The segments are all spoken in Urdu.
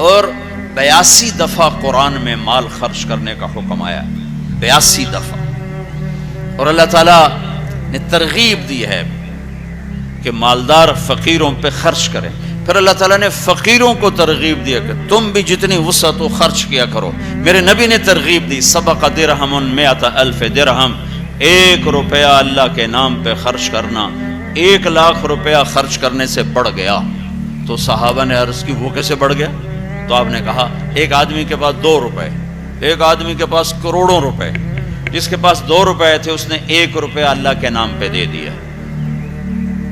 اور 82 دفعہ قرآن میں مال خرچ کرنے کا حکم آیا، 82 دفعہ. اور اللہ تعالیٰ نے ترغیب دی ہے کہ مالدار فقیروں پہ خرچ کریں. پھر اللہ تعالیٰ نے فقیروں کو ترغیب دیا کہ تم بھی جتنی وسعت ہو خرچ کیا کرو. میرے نبی نے ترغیب دی، سبق درہم 100,000 درہم، 1 روپیہ اللہ کے نام پہ خرچ کرنا 1 لاکھ روپیہ خرچ کرنے سے بڑھ گیا. تو صحابہ نے عرض کی وہ کیسے بڑھ گیا؟ تو آپ نے کہا ایک آدمی کے پاس 2 روپے، ایک آدمی کے پاس کروڑوں روپے. جس کے پاس 2 روپے تھے اس نے 1 روپیہ اللہ کے نام پہ دے دیا،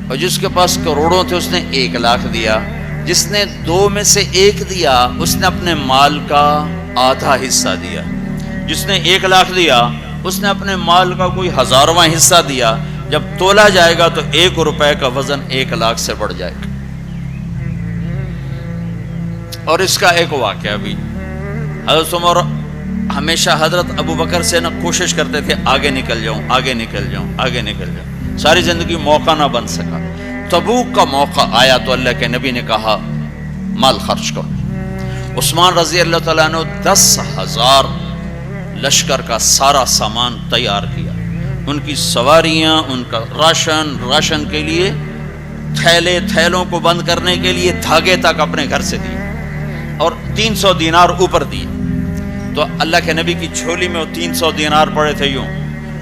اور جس کے پاس کروڑوں تھے اس نے 1 لاکھ دیا. جس نے 2 میں سے 1 دیا اس نے اپنے مال کا آدھا حصہ دیا. جس نے 1 لاکھ دیا اس نے اپنے مال کا کوئی 1000واں حصہ دیا. جب تولا جائے گا تو 1 روپے کا وزن 1 لاکھ سے بڑھ جائے گا. اور اس کا ایک واقعہ بھی، حضرت عمر ہمیشہ حضرت ابو بکر سے کوشش کرتے تھے آگے نکل جاؤں، آگے نکل جاؤں، آگے نکل جاؤں. ساری زندگی موقع نہ بن سکا. تبوک کا موقع آیا تو اللہ کے نبی نے کہا مال خرچ کرو. عثمان رضی اللہ تعالیٰ نے 10,000 لشکر کا سارا سامان تیار کیا. ان کی سواریاں، ان کا راشن کے لیے تھیلوں کو بند کرنے کے لیے دھاگے تک اپنے گھر سے دیے، اور 300 دینار اوپر دیے. تو اللہ کے نبی کی جھولی میں وہ 300 دینار پڑے تھے یوں،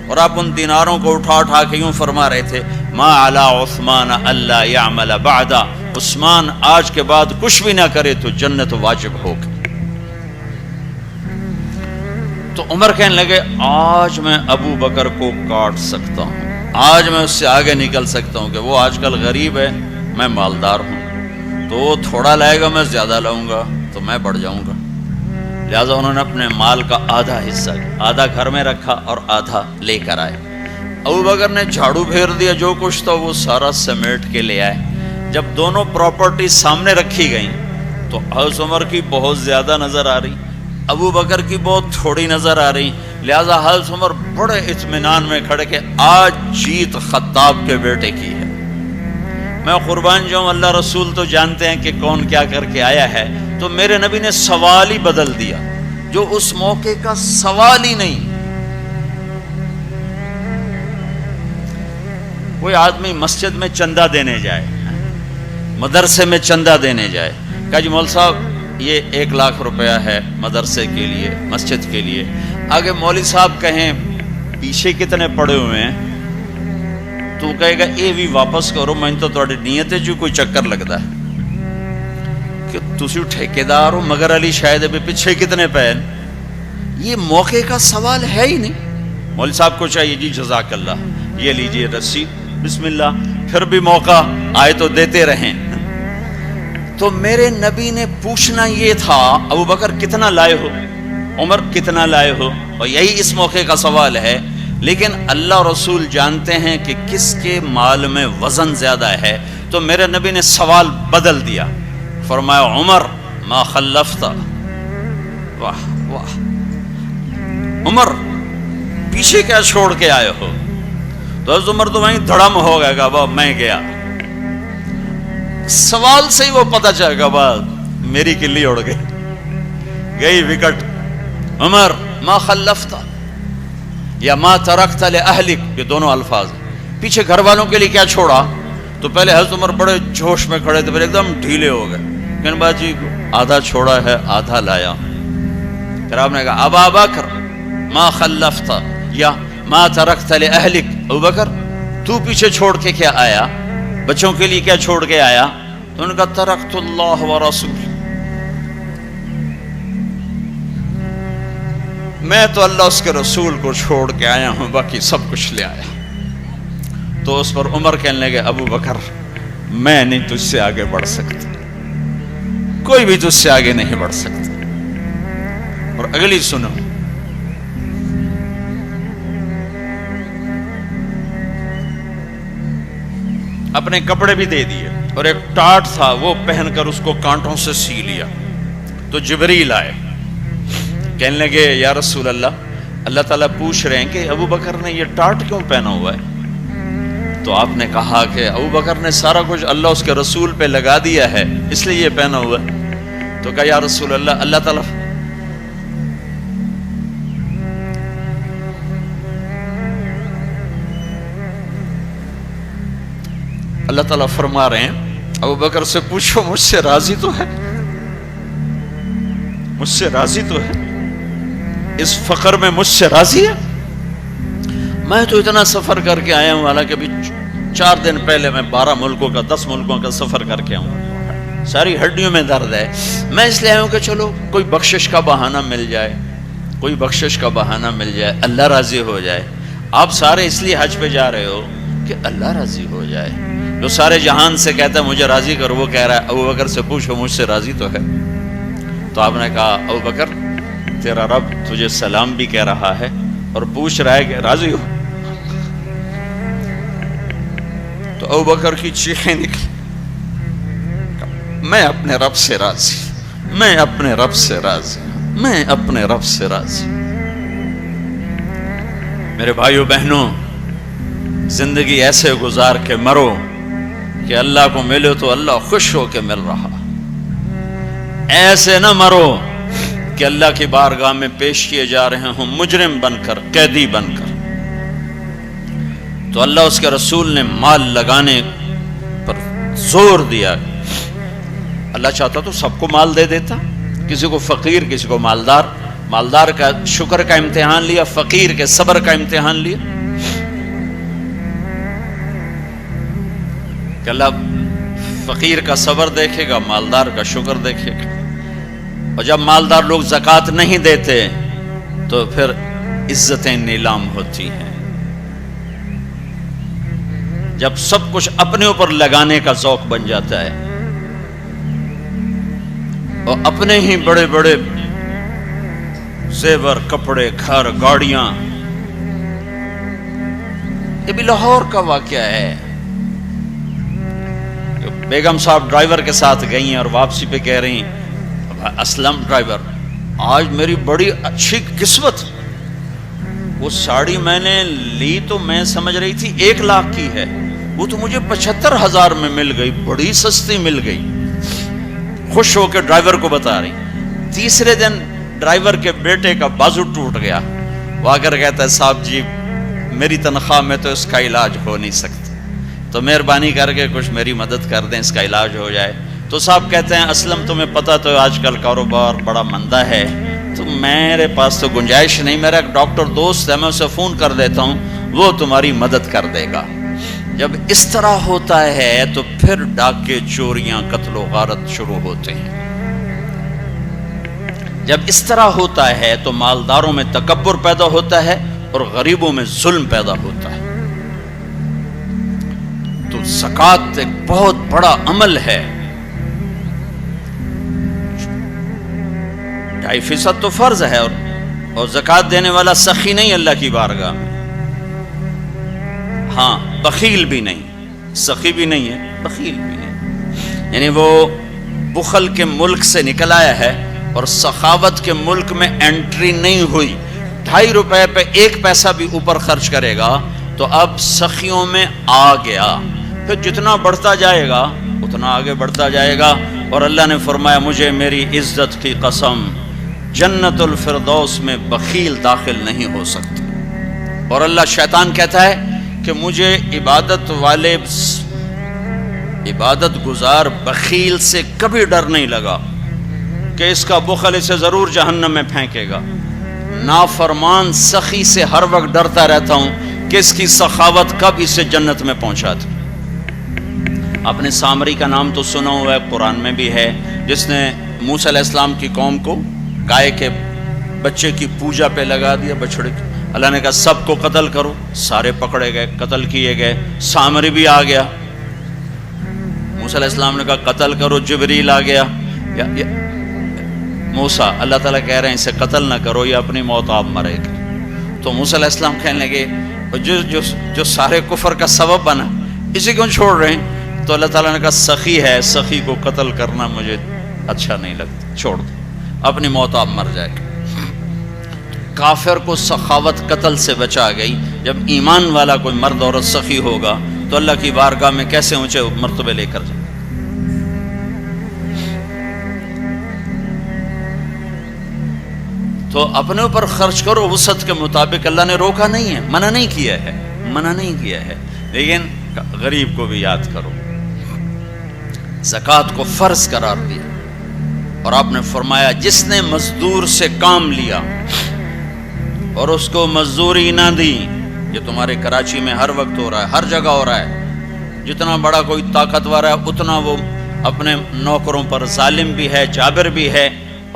اور آپ ان دیناروں کو اٹھا کے یوں فرما رہے تھے ما علی عثمان اللہ یعمل بعد، عثمان آج کے بعد کچھ بھی نہ کرے تو جنت واجب ہوگی. تو عمر کہنے لگے آج میں ابو بکر کو کاٹ سکتا ہوں، آج میں اس سے آگے نکل سکتا ہوں کہ وہ آج کل غریب ہے، میں مالدار ہوں، تو وہ تھوڑا لائے گا میں زیادہ لاؤں گا تو میں بڑھ جاؤں گا. لہٰذا انہوں نے اپنے مال کا آدھا حصہ، آدھا گھر میں رکھا اور آدھا لے کر آئے. ابو بکر نے جھاڑو پھیر دیا، جو کچھ تھا وہ سارا سمیٹ کے لے آئے. جب دونوں پراپرٹی سامنے رکھی گئیں تو حضرت عمر کی بہت زیادہ نظر آ رہی، ابو بکر کی بہت تھوڑی نظر آ رہی. لہٰذا حضرت عمر بڑے اطمینان میں کھڑے کہ آج جیت خطاب کے بیٹے کی ہے. میں قربان جاؤں، اللہ رسول تو جانتے ہیں کہ کون کیا کر کے آیا ہے. تو میرے نبی نے سوال ہی بدل دیا جو اس موقع کا سوال ہی نہیں. کوئی آدمی مسجد میں چندہ دینے جائے، مدرسے میں چندہ دینے جائے، کہا جی مول صاحب یہ 1 لاکھ روپیہ ہے مدرسے کے لیے، مسجد کے لیے. آگے مولوی صاحب کہیں پیچھے کتنے پڑے ہوئے ہیں، تو کہے گا یہ بھی واپس کرو، میں تو تھوڑی نیت ہے جو کوئی چکر لگتا ہے کہ تسی ٹھیکیدار ہو، مگر علی شاید ابھی پیچھے کتنے پے. یہ موقع کا سوال ہے ہی نہیں. مولوی صاحب کو چاہیے جی جزاک اللہ، یہ لیجیے رسید، بسم اللہ، پھر بھی موقع آئے تو دیتے رہیں. تو میرے نبی نے پوچھنا یہ تھا ابو بکر کتنا لائے ہو، عمر کتنا لائے ہو، اور یہی اس موقع کا سوال ہے. لیکن اللہ رسول جانتے ہیں کہ کس کے مال میں وزن زیادہ ہے. تو میرے نبی نے سوال بدل دیا، فرمایا عمر ما خلفت. واہ واہ، عمر پیچھے کیا چھوڑ کے آئے ہو؟ تو حضرت عمر تو وہیں دھڑم ہو گئے گا، با میں گیا. سوال سے ہی وہ پتہ چلے گا، با میری کلی اڑ گئی وکٹ. عمر ما خلفت یا ما ترکت لأہلک، یہ دونوں الفاظ ہیں. پیچھے گھر والوں کے لیے کیا چھوڑا؟ تو پہلے حضرت عمر بڑے جوش میں کھڑے تھے، پھر ایک دم ڈھیلے ہو گئے. کہنے با جی آدھا چھوڑا ہے آدھا لایا. پھر آپ نے کہا ابا بکر ما خلفت یا ما ترکت لأہلک، ابو بکر تو پیچھے چھوڑ کے کیا آیا، بچوں کے لیے کیا چھوڑ کے آیا؟ تو انہوں نے کہا ترکت اللہ ورسول، میں تو اللہ اس کے رسول کو چھوڑ کے آیا ہوں، باقی سب کچھ لے آیا. تو اس پر عمر کہنے لگے ابو بکر میں نہیں تجھ سے آگے بڑھ سکتا، کوئی بھی تجھ سے آگے نہیں بڑھ سکتا. اور اگلی سنو، اپنے کپڑے بھی دے دیے اور ایک ٹاٹ تھا وہ پہن کر اس کو کانٹوں سے سی لیا. تو جبریل آئے، کہنے لگے یا رسول اللہ، اللہ تعالیٰ پوچھ رہے ہیں کہ ابو بکر نے یہ ٹاٹ کیوں پہنا ہوا ہے؟ تو آپ نے کہا کہ ابو بکر نے سارا کچھ اللہ اس کے رسول پہ لگا دیا ہے، اس لیے یہ پہنا ہوا ہے. تو کہا یا رسول اللہ، اللہ تعالیٰ فرما رہے ہیں ابو بکر سے پوچھو مجھ سے راضی تو ہے، مجھ سے راضی تو ہے، اس فقر میں مجھ سے راضی ہے؟ میں تو اتنا سفر کر کے آیا ہوں، حالانکہ ابھی 4 دن پہلے میں 12 ملکوں کا 10 ملکوں کا سفر کر کے ہوں، ساری ہڈیوں میں درد ہے، میں اس لیے آیا ہوں کہ چلو کوئی بخشش کا بہانہ مل جائے، کوئی بخشش کا بہانہ مل جائے، اللہ راضی ہو جائے۔ آپ سارے اس لیے حج پہ جا رہے ہو کہ اللہ راضی ہو جائے۔ جو سارے جہان سے کہتا ہے مجھے راضی کرو، وہ کہہ رہا ہے ابو بکر سے پوچھو مجھ سے راضی تو ہے؟ تو آپ نے کہا ابو بکر تیرا رب تجھے سلام بھی کہہ رہا ہے اور پوچھ رہا ہے کہ راضی ہو؟ تو ابو بکر کی چیخیں نکلی، میں اپنے رب سے راضی، میں اپنے رب سے راضی، میں اپنے رب سے راضی۔ میرے بھائیو بہنوں، زندگی ایسے گزار کے مرو کہ اللہ کو ملے تو اللہ خوش ہو کے مل رہا، ایسے نہ مرو کہ اللہ کی بارگاہ میں پیش کیے جا رہے ہوں مجرم بن کر، قیدی بن کر۔ تو اللہ اس کے رسول نے مال لگانے پر زور دیا۔ اللہ چاہتا تو سب کو مال دے دیتا، کسی کو فقیر، کسی کو مالدار۔ مالدار کا شکر کا امتحان لیا، فقیر کے صبر کا امتحان لیا کہ اللہ فقیر کا صبر دیکھے گا، مالدار کا شکر دیکھے گا۔ اور جب مالدار لوگ زکوٰۃ نہیں دیتے تو پھر عزتیں نیلام ہوتی ہیں۔ جب سب کچھ اپنے اوپر لگانے کا ذوق بن جاتا ہے اور اپنے ہی بڑے بڑے زیور، کپڑے، گھر، گاڑیاں۔ یہ بھی لاہور کا واقعہ ہے۔ بیگم صاحب ڈرائیور کے ساتھ گئی ہیں اور واپسی پہ کہہ رہی ہیں اسلم ڈرائیور، آج میری بڑی اچھی قسمت، وہ ساڑی میں نے لی تو میں سمجھ رہی تھی 1 لاکھ کی ہے، وہ تو مجھے 75,000 میں مل گئی، بڑی سستی مل گئی۔ خوش ہو کے ڈرائیور کو بتا رہی۔ تیسرے دن ڈرائیور کے بیٹے کا بازو ٹوٹ گیا، وہ آ کر کہتا ہے صاحب جی میری تنخواہ میں تو اس کا علاج ہو نہیں سکتا، تو مہربانی کر کے کچھ میری مدد کر دیں، اس کا علاج ہو جائے۔ تو صاحب کہتے ہیں اسلم تمہیں پتہ تو آج کل کاروبار بڑا مندہ ہے، تو میرے پاس تو گنجائش نہیں، میرا ایک ڈاکٹر دوست ہے، میں اسے فون کر دیتا ہوں، وہ تمہاری مدد کر دے گا۔ جب اس طرح ہوتا ہے تو پھر ڈاکے، چوریاں، قتل و غارت شروع ہوتے ہیں۔ جب اس طرح ہوتا ہے تو مالداروں میں تکبر پیدا ہوتا ہے اور غریبوں میں ظلم پیدا ہوتا ہے۔ تو زکوٰۃ ایک بہت بڑا عمل ہے۔ 2.5% تو فرض ہے، اور زکوٰۃ دینے والا سخی نہیں اللہ کی بارگاہ میں، ہاں بخیل بھی نہیں، سخی بھی نہیں ہے، بخیل بھی نہیں، یعنی وہ بخل کے ملک سے نکل آیا ہے اور سخاوت کے ملک میں انٹری نہیں ہوئی۔ 2.5 روپے پہ 1 پیسہ بھی اوپر خرچ کرے گا تو اب سخیوں میں آ گیا، پھر جتنا بڑھتا جائے گا اتنا آگے بڑھتا جائے گا۔ اور اللہ نے فرمایا مجھے میری عزت کی قسم، جنت الفردوس میں بخیل داخل نہیں ہو سکتا۔ اور اللہ شیطان کہتا ہے کہ مجھے عبادت والے، عبادت گزار بخیل سے کبھی ڈر نہیں لگا کہ اس کا بخل اسے ضرور جہنم میں پھینکے گا۔ نافرمان سخی سے ہر وقت ڈرتا رہتا ہوں کہ اس کی سخاوت کب اسے جنت میں پہنچا دے۔ آپ نے سامری کا نام تو سنا ہوا ہے، قرآن میں بھی ہے، جس نے موسیٰ علیہ السلام کی قوم کو گائے کے بچے کی پوجا پہ لگا دیا، بچڑے کی۔ اللہ نے کہا سب کو قتل کرو، سارے پکڑے گئے، قتل کیے گئے، سامری بھی آ گیا۔ موسیٰ علیہ السلام نے کہا قتل کرو، جبریل آ گیا۔ موسیٰ، اللہ تعالیٰ کہہ رہے ہیں اسے قتل نہ کرو، یہ اپنی موت آپ مرے گا۔ تو موسیٰ علیہ السلام کہنے لگے جو سارے کفر کا سبب بنا، اسی کیوں چھوڑ رہے ہیں؟ تو اللہ تعالیٰ نے کہا سخی ہے، سخی کو قتل کرنا مجھے اچھا نہیں لگتا، چھوڑ دو، اپنی موت آپ مر جائے گا۔ کافر کو سخاوت قتل سے بچا گئی۔ جب ایمان والا کوئی مرد عورت سخی ہوگا تو اللہ کی بارگاہ میں کیسے اونچے مرتبے لے کر جائے۔ تو اپنے اوپر خرچ کرو وسعت کے مطابق. اللہ نے روکا نہیں ہے، منع نہیں کیا ہے، منع نہیں کیا ہے، لیکن غریب کو بھی یاد کرو. زکوٰۃ کو فرض قرار دیا اور آپ نے فرمایا جس نے مزدور سے کام لیا اور اس کو مزدوری نہ دی، یہ تمہارے کراچی میں ہر وقت ہو رہا ہے، ہر جگہ ہو رہا ہے. جتنا بڑا کوئی طاقتور ہے اتنا وہ اپنے نوکروں پر ظالم بھی ہے، جابر بھی ہے،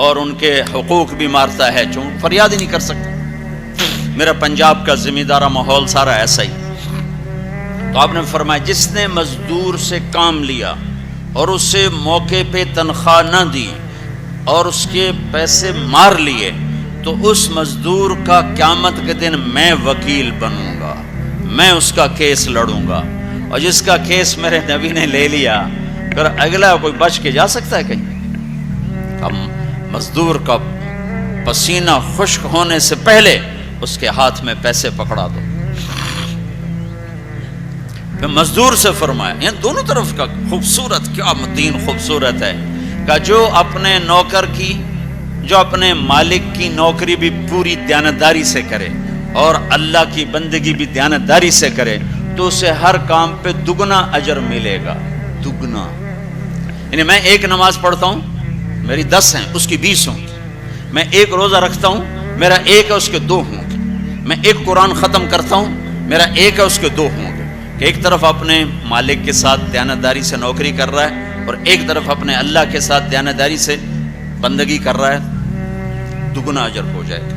اور ان کے حقوق بھی مارتا ہے، جو فریاد ہی نہیں کر سکتا. میرا پنجاب کا زمیندارہ ماحول سارا ایسا ہی. تو آپ نے فرمایا جس نے مزدور سے کام لیا اور اسے موقع پہ تنخواہ نہ دی اور اس کے پیسے مار لیے، تو اس مزدور کا قیامت کے دن میں وکیل بنوں گا، میں اس کا کیس لڑوں گا. اور جس کا کیس میرے نبی نے لے لیا، پھر اگلا کوئی بچ کے جا سکتا ہے کہیں؟ مزدور کا پسینہ خشک ہونے سے پہلے اس کے ہاتھ میں پیسے پکڑا دو. پھر مزدور سے فرمایا، یعنی دونوں طرف کا خوبصورت، کیا دین خوبصورت ہے کہ جو اپنے نوکر کی، جو اپنے مالک کی نوکری بھی پوری دیانتداری سے کرے اور اللہ کی بندگی بھی دیانتداری سے کرے، تو اسے ہر کام پہ دگنا اجر ملے گا. دگنا، یعنی میں ایک نماز پڑھتا ہوں، میری 10 ہیں، اس کی 20 ہوں گی. میں ایک روزہ رکھتا ہوں، میرا ایک ہے، اس کے 2 ہوں گے. میں ایک قرآن ختم کرتا ہوں، میرا ایک ہے، اس کے 2 ہوں گے. کہ ایک طرف اپنے مالک کے ساتھ دیانتداری سے نوکری کر رہا ہے اور ایک طرف اپنے اللہ کے ساتھ دیانتداری سے بندگی کر رہا ہے، دگنا اجر ہو جائے گا.